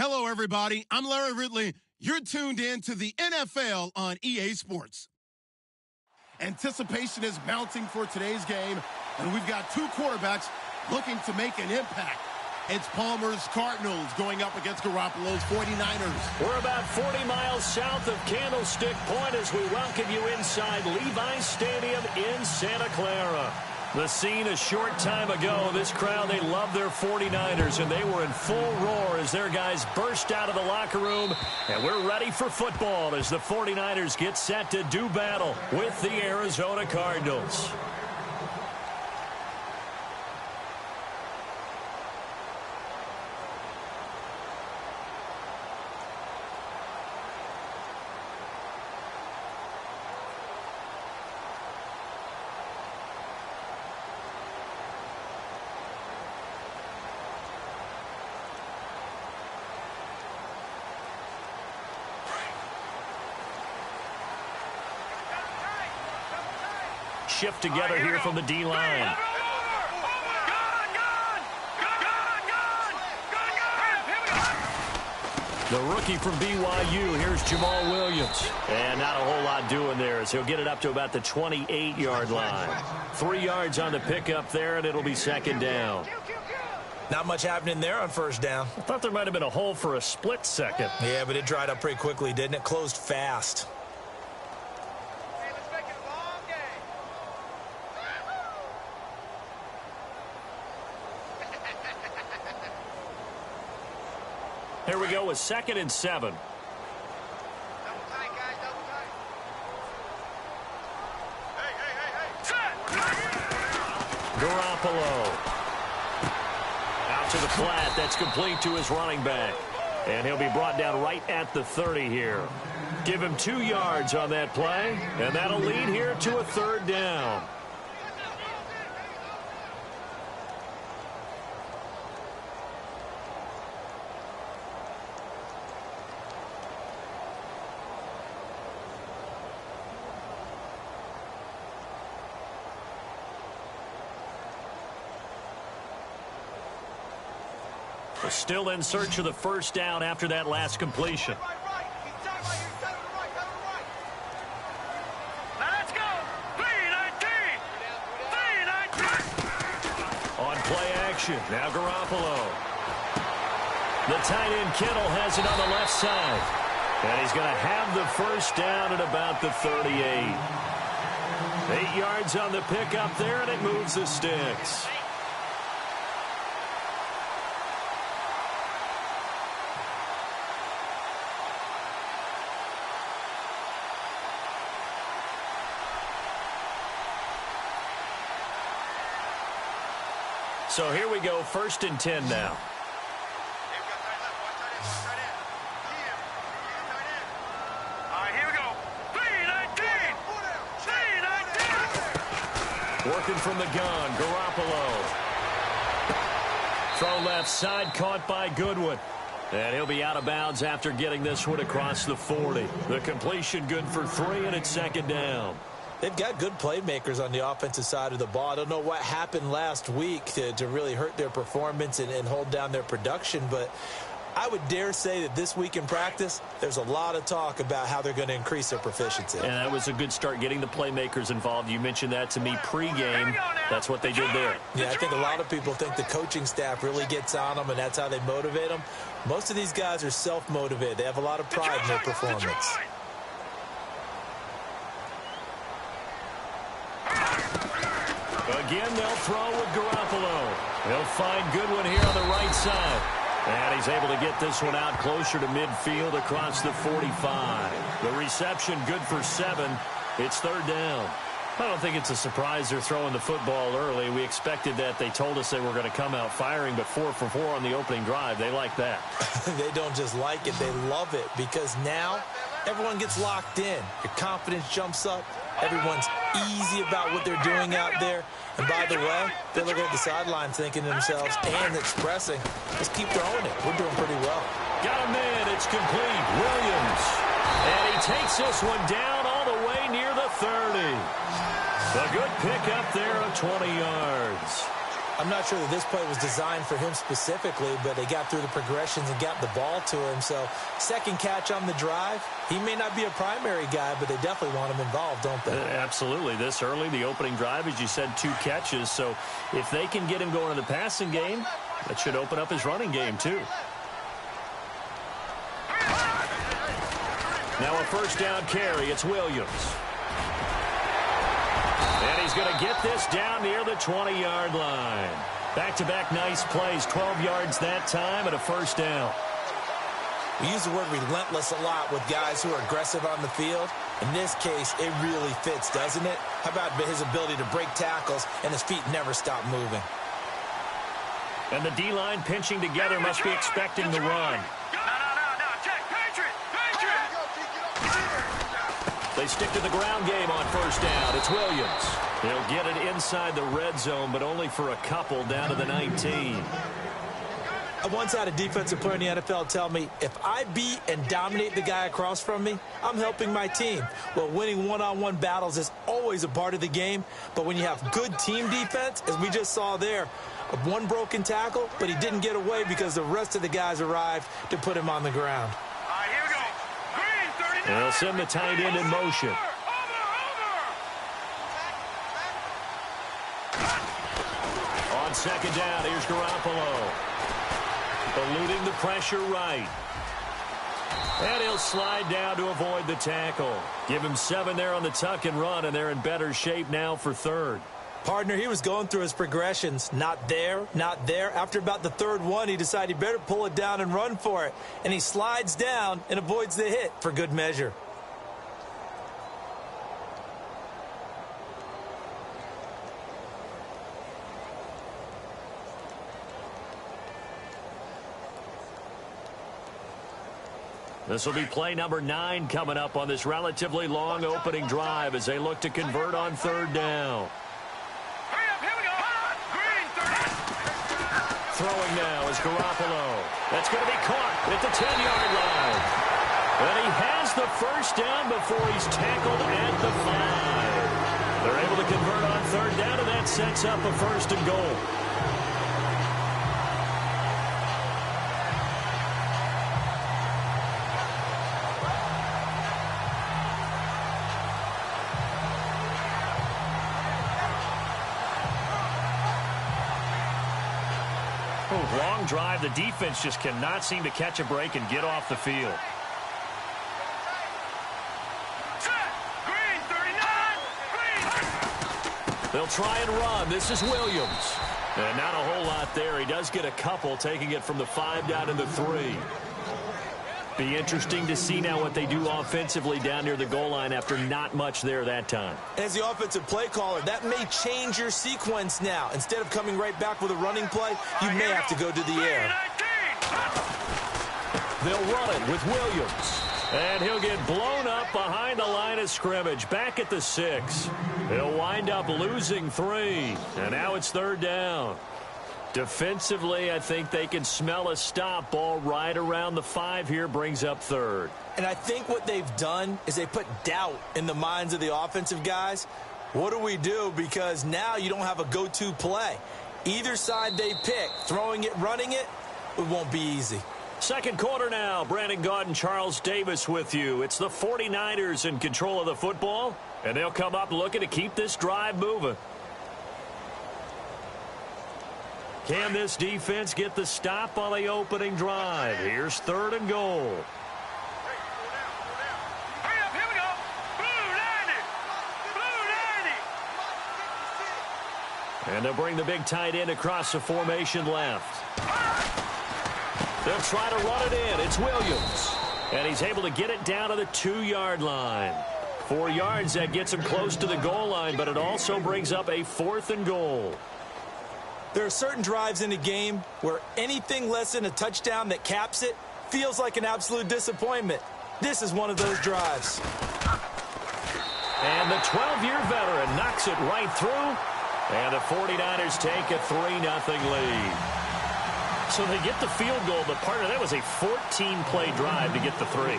Hello, everybody. I'm Larry Ridley. You're tuned in to the NFL on EA Sports. Anticipation is mounting for today's game, and we've got two quarterbacks looking to make an impact. It's Palmer's Cardinals going up against Garoppolo's 49ers. We're about 40 miles south of Candlestick Point as we welcome you inside Levi's Stadium in Santa Clara. The scene a short time ago, this crowd, they love their 49ers, and they were in full roar as their guys burst out of the locker room. And we're ready for football as the 49ers get set to do battle with the Arizona Cardinals. Shift together here from the D-line. The rookie from BYU, here's Jamal Williams. And not a whole lot doing there as he'll get it up to about the 28-yard line. 3 yards on the pickup there, and it'll be second down. Not much happening there on first down. I thought there might have been a hole for a split second. Yeah, but it dried up pretty quickly, didn't it? Closed fast. Here we go with 2nd and 7. Double tight, guys, double tight. Hey. Garoppolo. Out to the flat. That's complete to his running back. And he'll be brought down right at the 30 here. Give him 2 yards on that play. And that'll lead here to a 3rd down. Still in search of the first down after that last completion. Now let's go. 3-19. On play action. Now Garoppolo. The tight end Kittle has it on the left side. And he's going to have the first down at about the 38. 8 yards on the pickup there, and it moves the sticks. So here we go, 1st and 10 now. All right, here we go. 3-19. Working from the gun, Garoppolo. Throw left side, caught by Goodwin. And he'll be out of bounds after getting this one across the 40. The completion good for 3, and it's 2nd down. They've got good playmakers on the offensive side of the ball. I don't know what happened last week to really hurt their performance and hold down their production, but I would dare say that this week in practice, there's a lot of talk about how they're going to increase their proficiency. And that was a good start getting the playmakers involved. You mentioned that to me pregame. That's what they did there. Yeah, I think a lot of people think the coaching staff really gets on them, and that's how they motivate them. Most of these guys are self-motivated. They have a lot of pride in their performance. Again, they'll throw with Garoppolo. He'll find Goodwin here on the right side. And he's able to get this one out closer to midfield across the 45. The reception good for 7. It's 3rd down. I don't think it's a surprise they're throwing the football early. We expected that. They told us they were going to come out firing, but 4 for 4 on the opening drive. They like that. They don't just like it, they love it, because now everyone gets locked in. Your confidence jumps up. Everyone's easy about what they're doing out there. And by the way, they're looking at the sideline thinking to themselves and expressing, let's keep throwing it. We're doing pretty well. Got a man. It's complete. Williams. And he takes this one down all the way near the 30. A good pick up there of 20 yards. I'm not sure that this play was designed for him specifically, but they got through the progressions and got the ball to him. So second catch on the drive. He may not be a primary guy, but they definitely want him involved, don't they? Absolutely. This early, the opening drive, as you said, 2 catches. So if they can get him going in the passing game, that should open up his running game too. Now a first down carry. It's Williams. And he's going to get this down near the 20-yard line. Back-to-back nice plays, 12 yards that time and a first down. We use the word relentless a lot with guys who are aggressive on the field. In this case, it really fits, doesn't it? How about his ability to break tackles and his feet never stop moving? And the D-line pinching together must be expecting the run. They stick to the ground game on first down. It's Williams. He'll get it inside the red zone, but only for a couple down to the 19. I once had a defensive player in the NFL tell me, if I beat and dominate the guy across from me, I'm helping my team. Well, winning one-on-one battles is always a part of the game, but when you have good team defense, as we just saw there, one broken tackle, but he didn't get away because the rest of the guys arrived to put him on the ground. They'll send the tight end in motion. On second down, here's Garoppolo. Eluding the pressure right. And he'll slide down to avoid the tackle. Give him 7 there on the tuck and run, and they're in better shape now for third. Partner, he was going through his progressions. Not there, not there. After about the third one, he decided he better pull it down and run for it. And he slides down and avoids the hit for good measure. This will be play number 9 coming up on this relatively long opening drive as they look to convert on third down. Throwing now is Garoppolo. That's going to be caught at the 10-yard line. And he has the first down before he's tackled at the 5. They're able to convert on third down, and that sets up a first and goal. Long drive. The defense just cannot seem to catch a break and get off the field. They'll try and run. This is Williams. And not a whole lot there. He does get a couple, taking it from the 5 down to the 3. Be interesting to see now what they do offensively down near the goal line after not much there that time. As the offensive play caller, that may change your sequence now. Instead of coming right back with a running play, you may have to go to the air. They'll run it with Williams. And he'll get blown up behind the line of scrimmage, back at the 6. He'll wind up losing 3. And now it's third down. Defensively, I think they can smell a stop. Ball right around the 5 here, brings up third. And I think what they've done is they put doubt in the minds of the offensive guys. What do we do? Because now you don't have a go-to play. Either side they pick, throwing it, running it, it won't be easy. Second quarter now. Brandon Gaud and Charles Davis with you. It's the 49ers in control of the football, and they'll come up looking to keep this drive moving. Can this defense get the stop on the opening drive? Here's third and goal. Hurry up, here we go. Blue 90. And they'll bring the big tight end across the formation left. They'll try to run it in. It's Williams. And he's able to get it down to the 2-yard line. 4 yards, that gets him close to the goal line, but it also brings up a 4th and goal. There are certain drives in the game where anything less than a touchdown that caps it feels like an absolute disappointment. This is one of those drives. And the 12-year veteran knocks it right through. And the 49ers take a 3-0 lead. So they get the field goal, but partner, that was a 14-play drive to get the 3.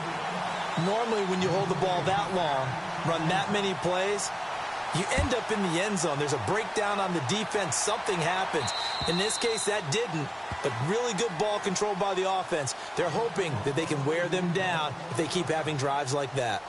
Normally when you hold the ball that long, run that many plays, You end up in the end zone. There's a breakdown on the defense. Something happens. In this case, that didn't. But really good ball control by the offense. They're hoping that they can wear them down if they keep having drives like that.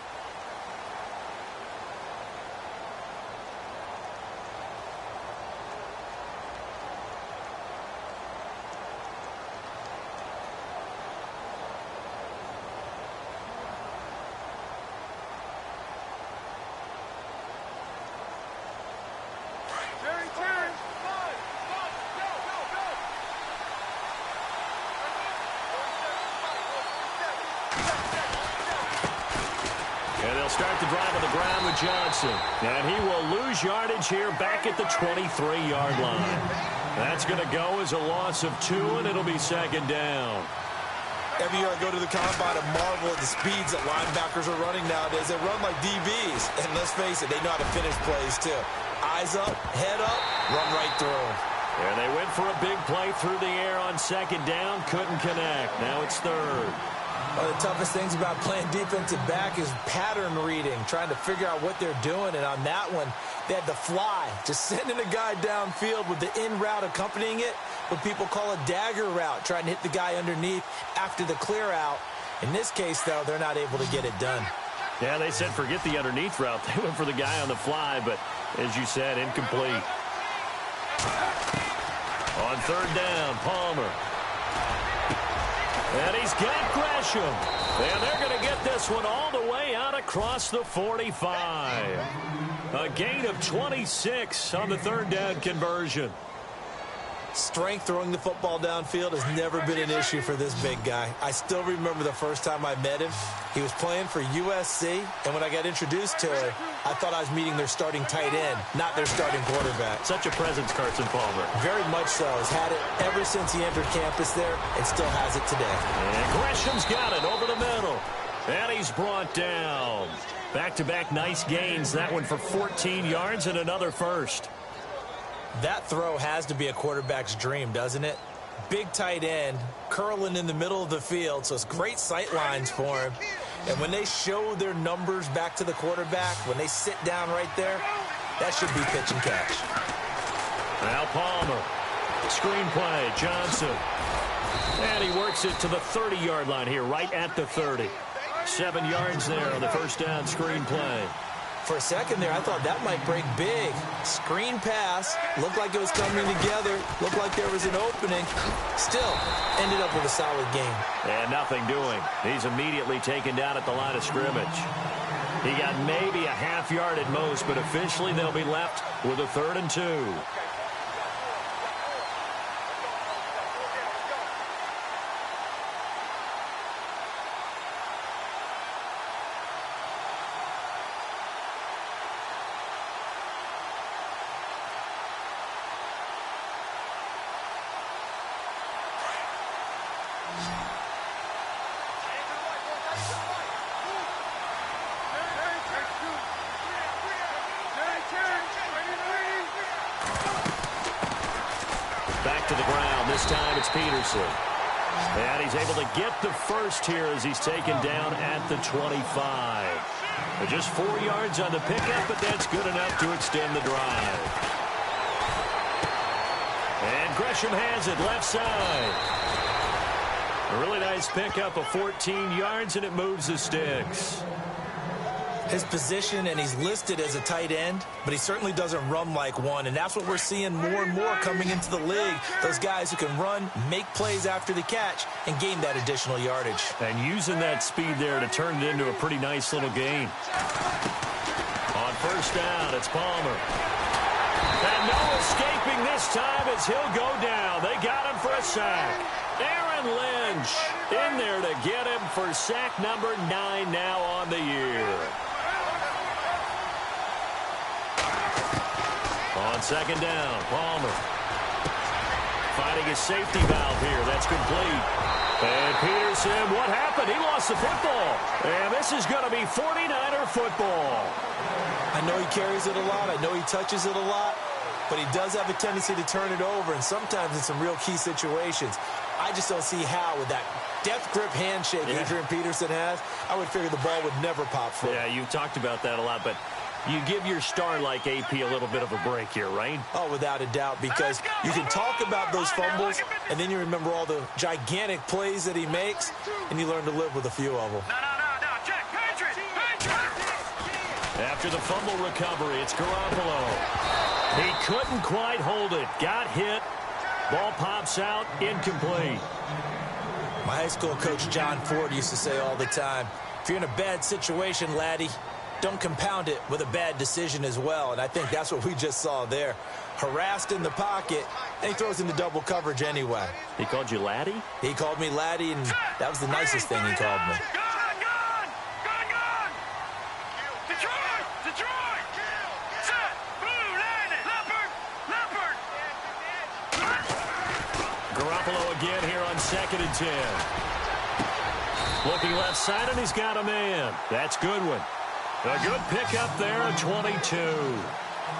And they'll start the drive on the ground with Johnson. And he will lose yardage here back at the 23-yard line. That's going to go as a loss of 2, and it'll be second down. Every year I go to the combine and marvel at the speeds that linebackers are running nowadays. They run like DBs. And let's face it, they know how to finish plays too. Eyes up, head up, run right through them. And they went for a big play through the air on second down. Couldn't connect. Now it's third. One of the toughest things about playing defensive back is pattern reading, trying to figure out what they're doing. And on that one, they had the fly, just sending a guy downfield with the in route accompanying it, what people call a dagger route, trying to hit the guy underneath after the clear out. In this case, though, they're not able to get it done. Yeah, they said forget the underneath route. They went for the guy on the fly, but as you said, incomplete. On third down, Palmer. And he's got Gresham. And they're going to get this one all the way out across the 45. A gain of 26 on the third down conversion. Strength throwing the football downfield has never been an issue for this big guy. I still remember the first time I met him. He was playing for USC, and when I got introduced to him, I thought I was meeting their starting tight end, not their starting quarterback. Such a presence, Carson Palmer. Very much so. Has had it ever since he entered campus there and still has it today. And Gresham's got it over the middle. And he's brought down. Back-to-back nice gains. That one for 14 yards and another first. That throw has to be a quarterback's dream, doesn't it? Big tight end, curling in the middle of the field, so it's great sight lines for him. And when they show their numbers back to the quarterback, when they sit down right there, that should be pitch and catch. Now Palmer, screen play, Johnson. And he works it to the 30-yard line here, right at the 30. 7 yards there on the first down screen play. For a second there, I thought that might break big. Screen pass, looked like it was coming together, looked like there was an opening. Still, ended up with a solid game. And nothing doing. He's immediately taken down at the line of scrimmage. He got maybe a half yard at most, but officially they'll be left with a 3rd and 2. Back to the ground. This time it's Peterson. And he's able to get the first here as he's taken down at the 25. Just 4 yards on the pickup, but that's good enough to extend the drive. And Gresham has it left side. A really nice pickup of 14 yards, and it moves the sticks. His position, and he's listed as a tight end, but he certainly doesn't run like one, and that's what we're seeing more and more coming into the league. Those guys who can run, make plays after the catch, and gain that additional yardage. And using that speed there to turn it into a pretty nice little gain. On first down, it's Palmer. And no escaping this time as he'll go down. They got him for a sack. Aaron Lynch in there to get him for sack number 9 now on the year. On second down, Palmer finding his safety valve here. That's complete. And Peterson, what happened? He lost the football. And this is going to be 49er football. I know he carries it a lot. I know he touches it a lot. But he does have a tendency to turn it over, and sometimes in some real key situations. I just don't see how, with that death grip handshake Adrian Peterson has, I would figure the ball would never pop free. Yeah, you've talked about that a lot, but You give your star like AP a little bit of a break here, right? Oh, without a doubt, because you can talk about those fumbles, and then you remember all the gigantic plays that he makes, and you learn to live with a few of them. No, check, Patriot. After the fumble recovery, it's Garoppolo. He couldn't quite hold it. Got hit. Ball pops out, incomplete. My high school coach, John Ford, used to say all the time, if you're in a bad situation, laddie, don't compound it with a bad decision as well. And I think that's what we just saw there. Harassed in the pocket, and he throws into double coverage anyway. He called you laddie? He called me laddie, and that was the nicest thing he called me. Gun! Detroit! Set! Blue, landed! Leopard! Garoppolo again here on 2nd and 10. Looking left side, and he's got a man. That's Goodwin. A good pickup there, a 22.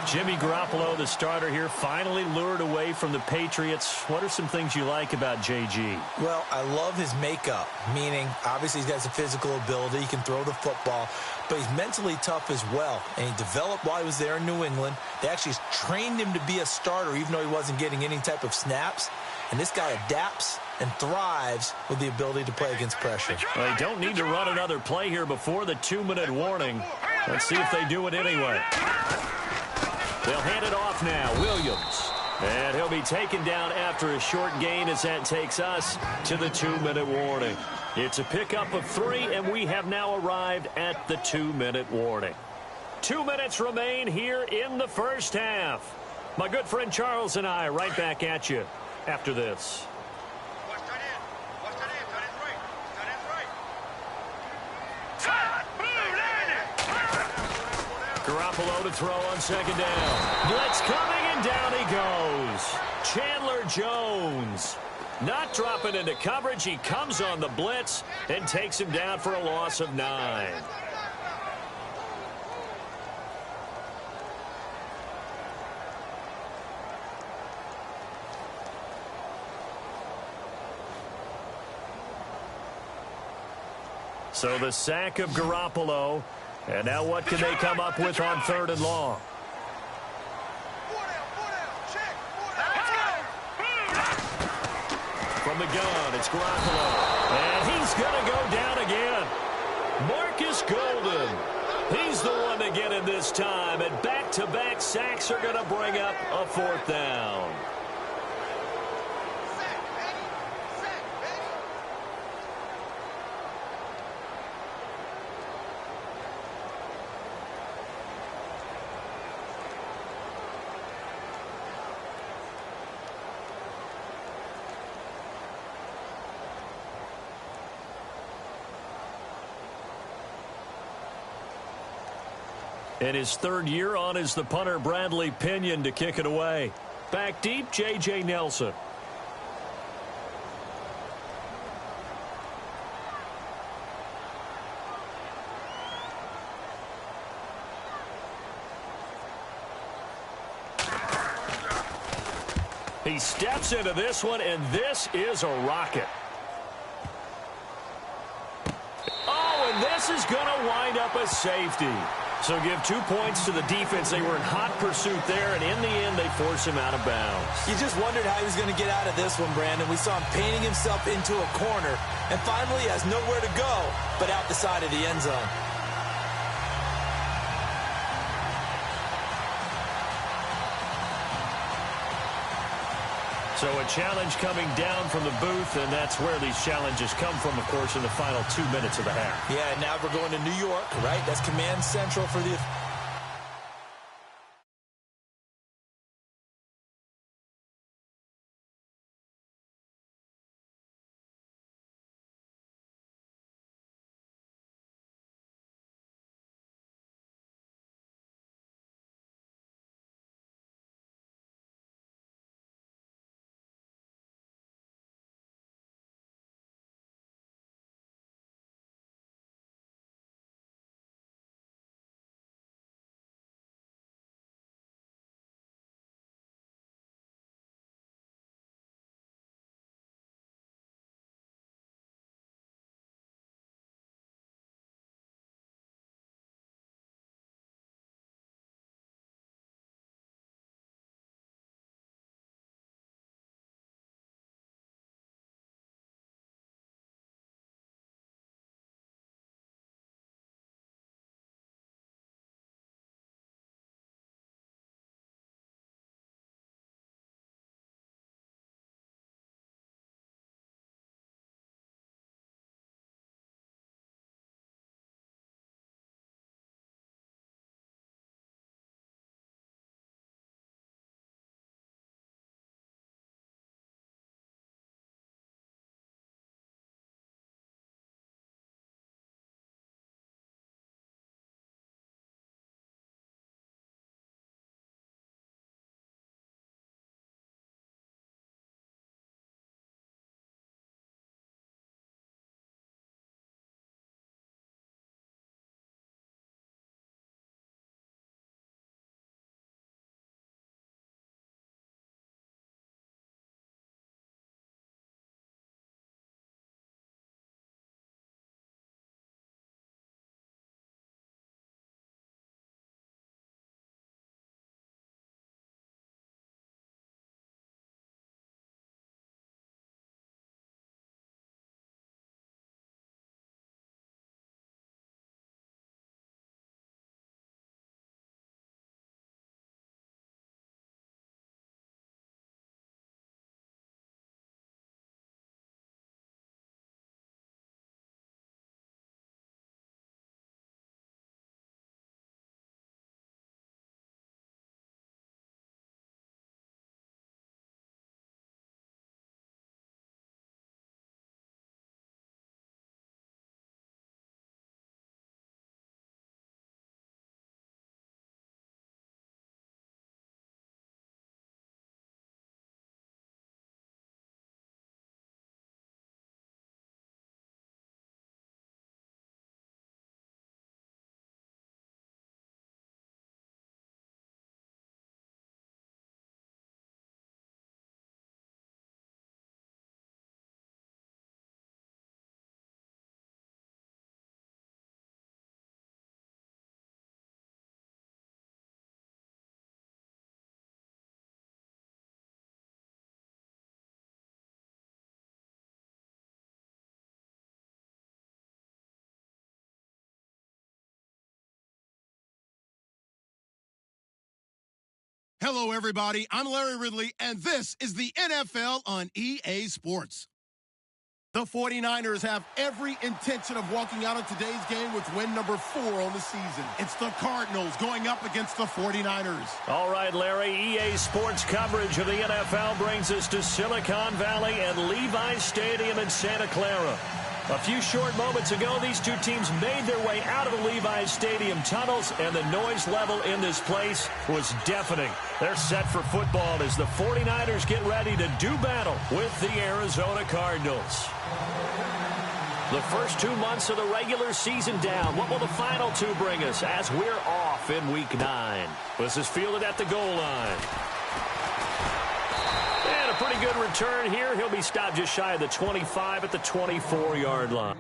Jimmy Garoppolo, the starter here, finally lured away from the Patriots. What are some things you like about JG? Well, I love his makeup, meaning obviously he's got some physical ability. He can throw the football, but he's mentally tough as well. And he developed while he was there in New England. They actually trained him to be a starter, even though he wasn't getting any type of snaps. And this guy adapts and thrives with the ability to play against pressure. Well, they don't need to run another play here before the 2-minute warning. Let's see if they do it anyway. They'll hand it off now. Williams. And he'll be taken down after a short gain as that takes us to the 2-minute warning. It's a pickup of 3, and we have now arrived at the 2-minute warning. 2 minutes remain here in the first half. My good friend Charles and I right back at you after this. Garoppolo to throw on 2nd down. Blitz coming, and down he goes. Chandler Jones not dropping into coverage. He comes on the blitz and takes him down for a loss of 9. So the sack of Garoppolo. And now what can they come up with on 3rd and long? From the gun, it's Garoppolo. And he's going to go down again. Marcus Golden. He's the one to get him this time. And back-to-back sacks are going to bring up a 4th down. In his 3rd year on is the punter Bradley Pinion to kick it away. Back deep, J.J. Nelson. He steps into this one, and this is a rocket. Oh, and this is going to wind up a safety. So give 2 points to the defense. They were in hot pursuit there, and in the end, they force him out of bounds. You just wondered how he was going to get out of this one, Brandon. We saw him painting himself into a corner, and finally has nowhere to go but out the side of the end zone. So a challenge coming down from the booth, and that's where these challenges come from, of course, in the final 2 minutes of the half. Yeah, now we're going to New York, right? That's command central for the Hello, everybody. I'm Larry Ridley, and this is the NFL on EA Sports. The 49ers have every intention of walking out of today's game with win number 4 on the season. It's the Cardinals going up against the 49ers. All right, Larry, EA Sports coverage of the NFL brings us to Silicon Valley and Levi's Stadium in Santa Clara. A few short moments ago, these two teams made their way out of the Levi's Stadium tunnels, and the noise level in this place was deafening. They're set for football as the 49ers get ready to do battle with the Arizona Cardinals. The first 2 months of the regular season down. What will the final 2 bring us as we're off in Week 9? This is fielded at the goal line. And a pretty good return here. He'll be stopped just shy of the 25 at the 24-yard line.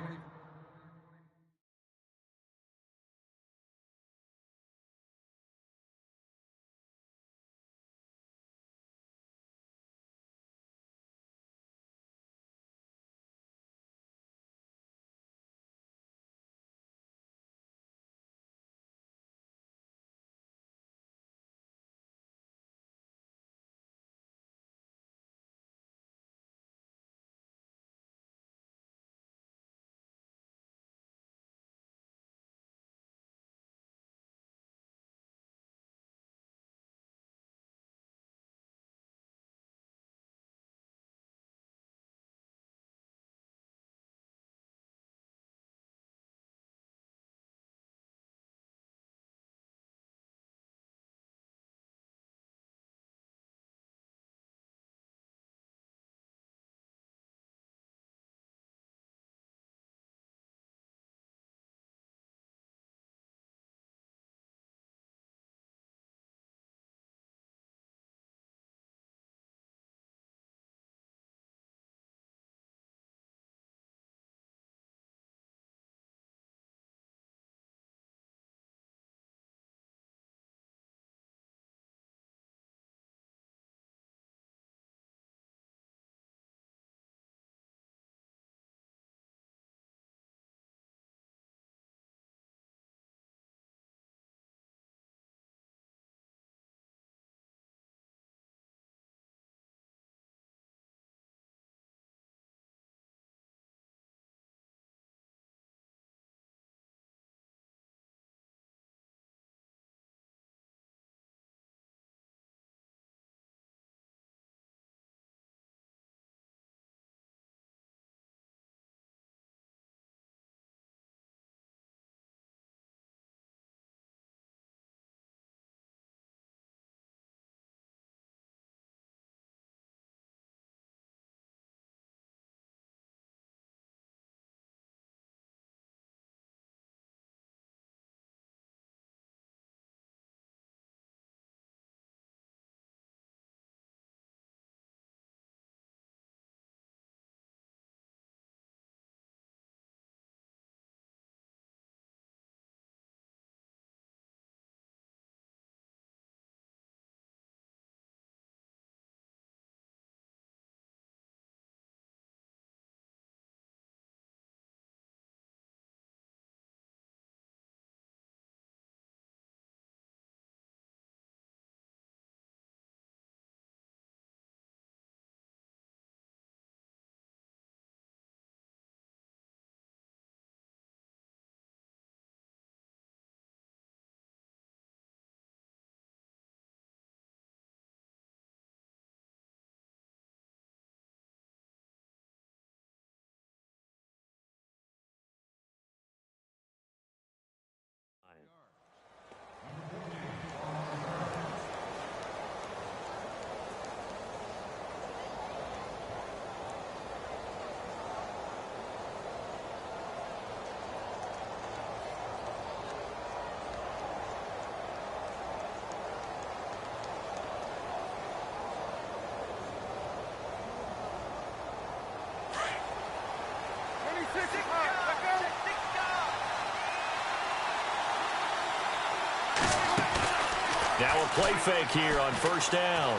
Now a play fake here on first down.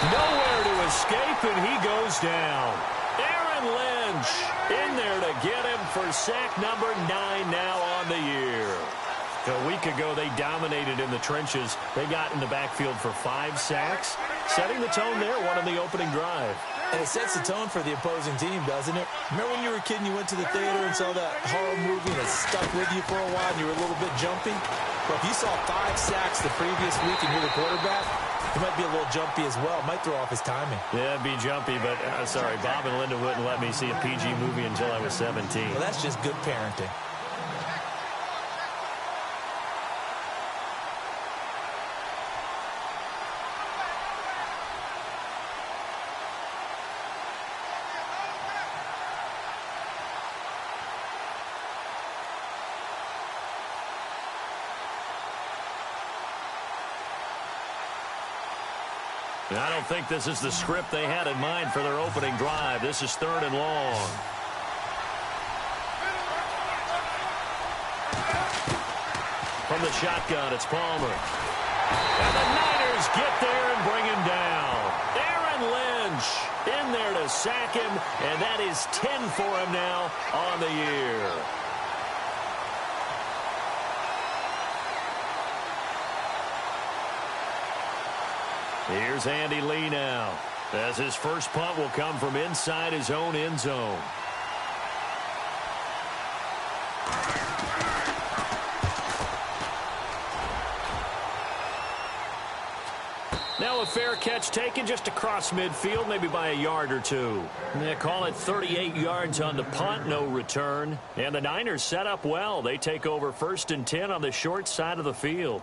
Nowhere to escape, and he goes down. Aaron Lynch in there to get him for sack number 9 now on the year. A week ago, they dominated in the trenches. They got in the backfield for 5 sacks, setting the tone there, one on the opening drive. And it sets the tone for the opposing team, doesn't it? Remember when you were a kid and you went to the theater and saw that horror movie and it stuck with you for a while and you were a little bit jumpy? Well, if you saw 5 sacks the previous week and you're the quarterback, it might be a little jumpy as well. It might throw off his timing. Yeah, it'd be jumpy, but sorry, Bob and Linda wouldn't let me see a PG movie until I was 17. Well, that's just good parenting. I don't think this is the script they had in mind for their opening drive. This is 3rd and long. From the shotgun, it's Palmer. And the Niners get there and bring him down. Aaron Lynch in there to sack him, and that is 10 for him now on the year. Here's Andy Lee now, as his first punt will come from inside his own end zone. Now a fair catch taken just across midfield, maybe by a yard or 2. They call it 38 yards on the punt, no return. And the Niners set up well. They take over 1st and 10 on the short side of the field.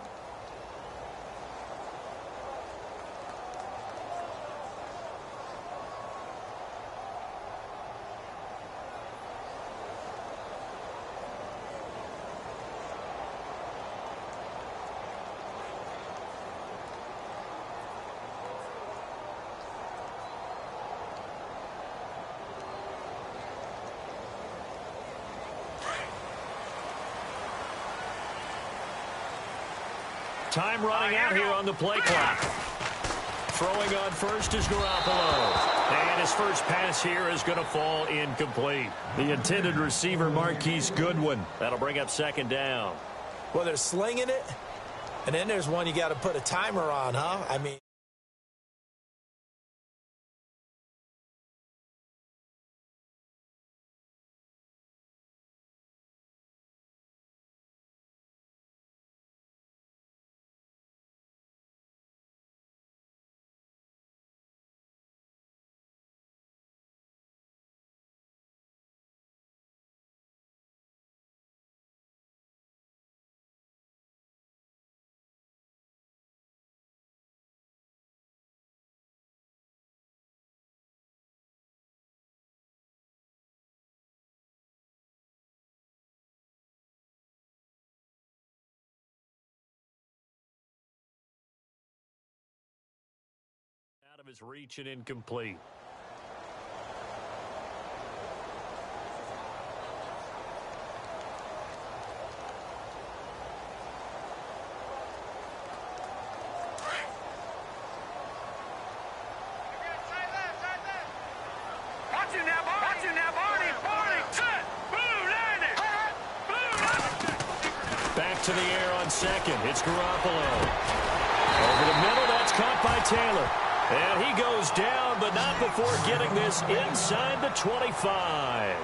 Time running out here on the play clock. Throwing on first is Garoppolo. And his first pass here is going to fall incomplete. The intended receiver, Marquise Goodwin. That'll bring up 2nd down. Well, they're slinging it, and then there's one you got to put a timer on, huh? I mean, out of his reach and incomplete. Back to the air on 2nd. It's Garoppolo. Over the middle, that's caught by Taylor. And he goes down, but not before getting this inside the 25.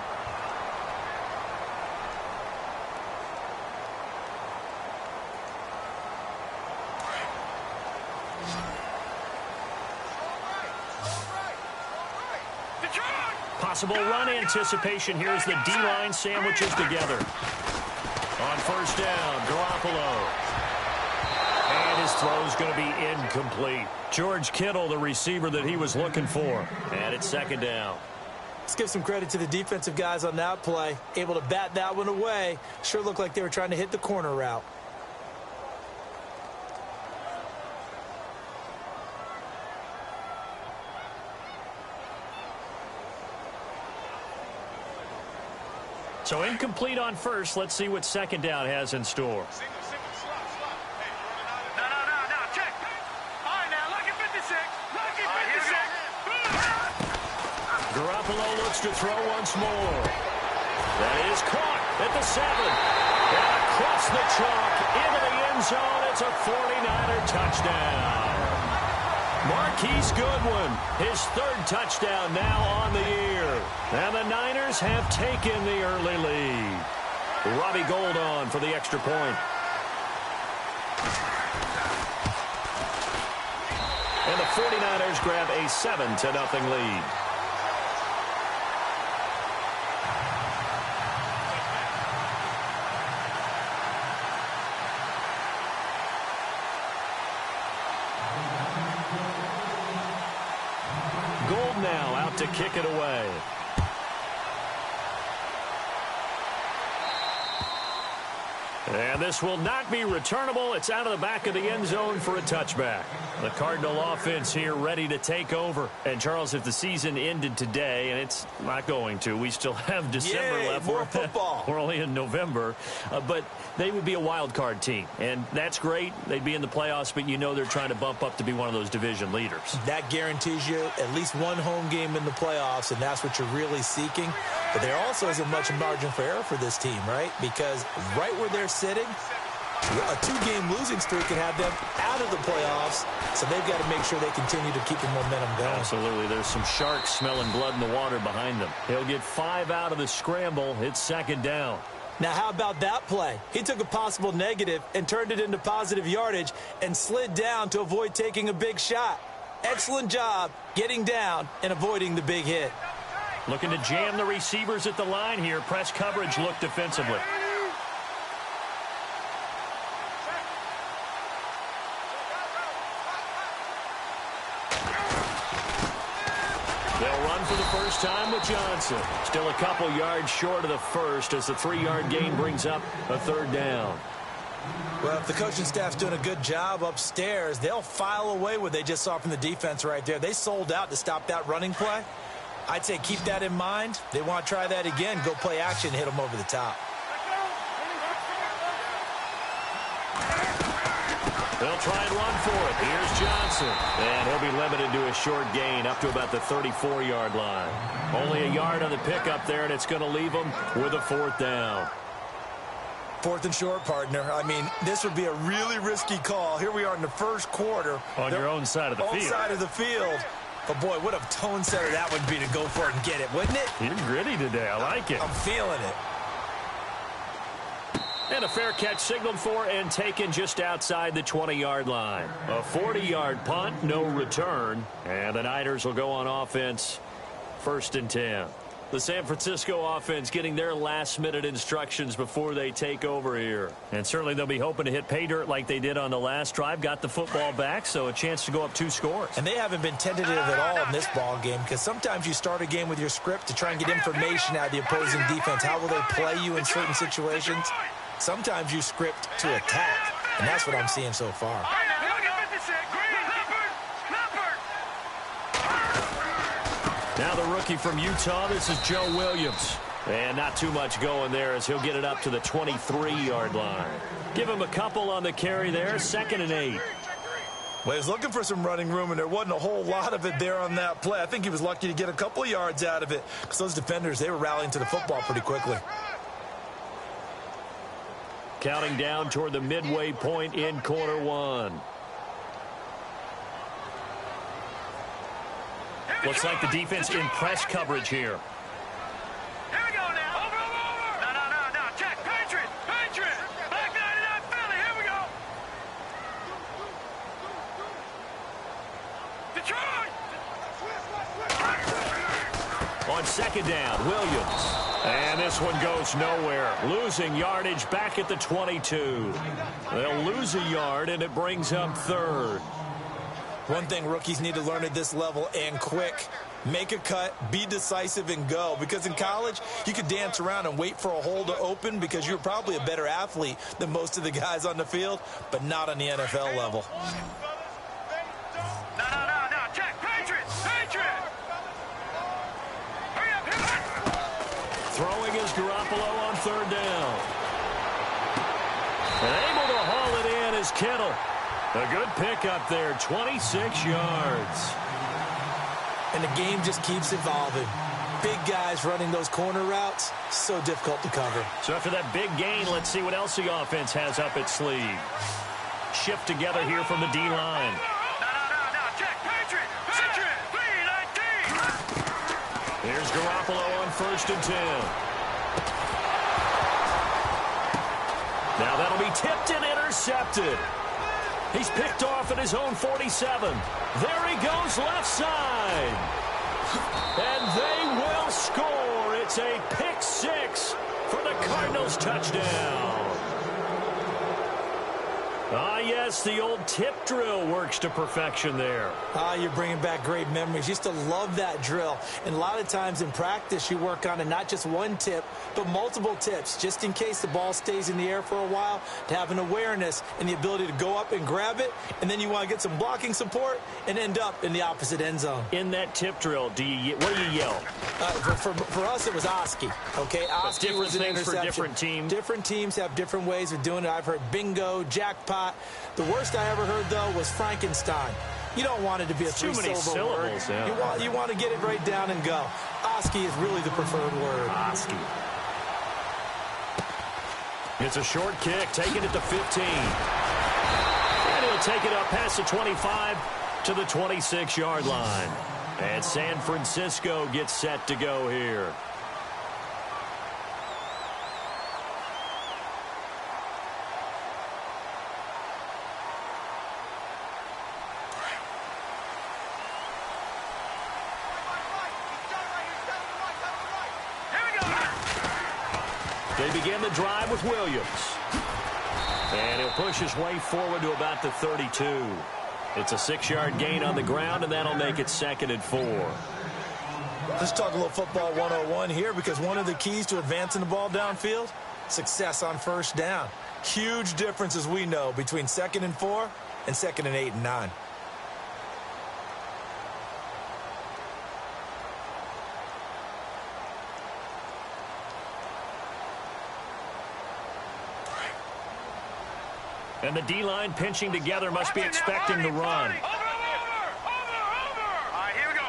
Possible run anticipation here as the D-line sandwiches together. On 1st down, Garoppolo. And his throw's going to be incomplete. George Kittle, the receiver that he was looking for. And it's 2nd down. Let's give some credit to the defensive guys on that play. Able to bat that one away. Sure looked like they were trying to hit the corner route. So incomplete on first. Let's see what 2nd down has in store. Garoppolo looks to throw once more. That is caught at the 7. And across the chalk into the end zone. It's a 49er touchdown. Marquise Goodwin, his third touchdown now on the year. And the Niners have taken the early lead. Robbie Gould on for the extra point. And the 49ers grab a 7-0 lead. Gould now out to kick it away. And this will not be returnable. It's out of the back of the end zone for a touchback. The Cardinal offense here ready to take over. And, Charles, if the season ended today, and it's not going to, we still have December left. More football. We're only in November. But they would be a wild card team. And that's great. They'd be in the playoffs, but you know they're trying to bump up to be one of those division leaders. That guarantees you at least one home game in the playoffs, and that's what you're really seeking. But there also isn't much margin for error for this team, right? Because right where they're sitting, a two-game losing streak can have them out of the playoffs, so they've got to make sure they continue to keep the momentum going. Absolutely. There's some sharks smelling blood in the water behind them. He'll get 5 out of the scramble. It's second down. Now, how about that play? He took a possible negative and turned it into positive yardage and slid down to avoid taking a big shot. Excellent job getting down and avoiding the big hit. Looking to jam the receivers at the line here. Press coverage look defensively. They'll run for the first time with Johnson. Still a couple yards short of the first as the 3-yard gain brings up a third down. Well, if the coaching staff's doing a good job upstairs, they'll file away what they just saw from the defense right there. They sold out to stop that running play. I'd say keep that in mind. They want to try that again. Go play action, hit them over the top. They'll try and run for it. Here's Johnson. And he'll be limited to a short gain up to about the 34-yard line. Only a yard on the pickup there, and it's going to leave them with a 4th down. 4th and short, partner. I mean, this would be a really risky call. Here we are in the first quarter. On your own side of the field. Own side of the field. But, boy, what a tone setter that would be to go for it and get it, wouldn't it? You're gritty today. I like it. I'm feeling it. And a fair catch signaled for and taken just outside the 20-yard line. A 40-yard punt, no return. And the Niners will go on offense, 1st and 10. The San Francisco offense getting their last-minute instructions before they take over here. And certainly they'll be hoping to hit pay dirt like they did on the last drive. Got the football back, so a chance to go up 2 scores. And they haven't been tentative at all in this ball game because sometimes you start a game with your script to try and get information out of the opposing defense. How will they play you in certain situations? Sometimes you script to attack, and that's what I'm seeing so far. Now the rookie from Utah, this is Joe Williams. And not too much going there as he'll get it up to the 23-yard line. Give him a couple on the carry there, 2nd and 8. Well, he was looking for some running room, and there wasn't a whole lot of it there on that play. I think he was lucky to get a couple of yards out of it because those defenders, they were rallying to the football pretty quickly. Counting down toward the midway point in quarter 1. Looks like the defense in press coverage here. Here we go now. Over. No. Check. Patriot. Back 99 Philly. Here we go. Detroit. On 2nd down, Williams. And this one goes nowhere. Losing yardage back at the 22. They'll lose a yard, and it brings up 3rd. One thing rookies need to learn at this level and quick. Make a cut, be decisive, and go. Because in college, you could dance around and wait for a hole to open because you're probably a better athlete than most of the guys on the field, but not on the NFL level. No. Check. Patriot. Hurry up. Throwing is Garoppolo on 3rd down. And able to haul it in is Kittle. A good pickup there, 26 yards. And the game just keeps evolving. big guys running those corner routes, so difficult to cover. So after that big gain, let's see what else the offense has up its sleeve. Shift together here from the D-line. No, check, Patriot, 319. Here's Garoppolo on 1st and 10. Now that'll be tipped and intercepted. He's picked off at his own 47. There he goes left side. And they will score. It's a pick 6 for the Cardinals touchdown. Ah, yes, the old tip drill works to perfection there. Ah, you're bringing back great memories. Used to love that drill. And a lot of times in practice, you work on it, not just one tip, but multiple tips, just in case the ball stays in the air for a while, to have an awareness and the ability to go up and grab it, and then you want to get some blocking support and end up in the opposite end zone. In that tip drill, what do you yell? For us, it was Oski. Okay, Oski was an interception. For different teams. Different teams have different ways of doing it. I've heard bingo, jackpot. The worst I ever heard, though, was Frankenstein. You don't want it to be a three-syllable word. Yeah. You want to get it right down and go. Oski is really the preferred word. Oski. It's a short kick, taking it to 15. And he'll take it up past the 25 to the 26-yard line. And San Francisco gets set to go here. They begin the drive with Williams. And he'll push his way forward to about the 32. It's a 6-yard gain on the ground, and that'll make it 2nd and 4. Let's talk a little football 101 here, because one of the keys to advancing the ball downfield, success on 1st down. Huge difference, as we know, between 2nd and 4 and 2nd and 8 and 9. And the D-line pinching together must be expecting the run. Over. All right, here we go.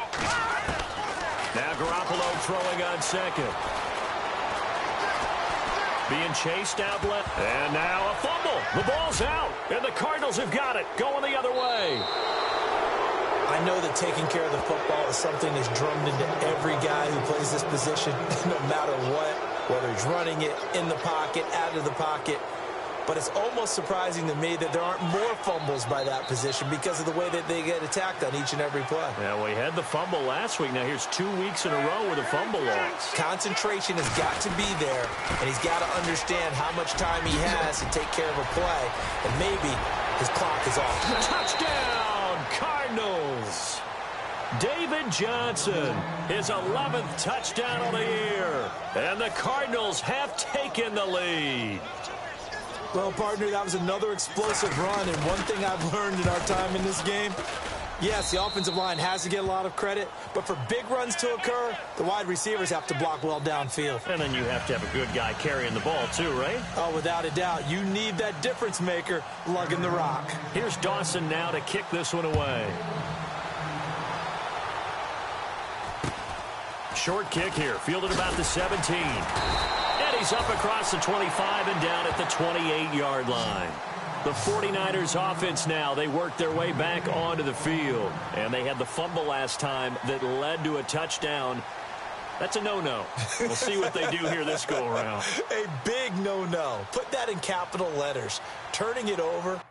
Now Garoppolo throwing on 2nd. Being chased out left. And now a fumble. The ball's out. And the Cardinals have got it. Going the other way. I know that taking care of the football is something that's drummed into every guy who plays this position, no matter what, whether he's running it, in the pocket, out of the pocket. But it's almost surprising to me that there aren't more fumbles by that position because of the way that they get attacked on each and every play. Yeah, we had the fumble last week. Now here's 2 weeks in a row with a fumble loss. Concentration has got to be there, and he's got to understand how much time he has to take care of a play, and maybe his clock is off. Touchdown, Cardinals! David Johnson, his 11th touchdown of the year, and the Cardinals have taken the lead. Well, partner, that was another explosive run, and one thing I've learned in our time in this game, yes, the offensive line has to get a lot of credit, but for big runs to occur, the wide receivers have to block well downfield. And then you have to have a good guy carrying the ball too, right? Oh, without a doubt. You need that difference maker lugging the rock. Here's Dawson now to kick this one away. Short kick here, fielded about the 17. And he's up across the 25 and down at the 28-yard line. The 49ers offense now, they work their way back onto the field. And they had the fumble last time that led to a touchdown. That's a no-no. We'll see what they do here this go-around. A big no-no. Put that in capital letters. Turning it over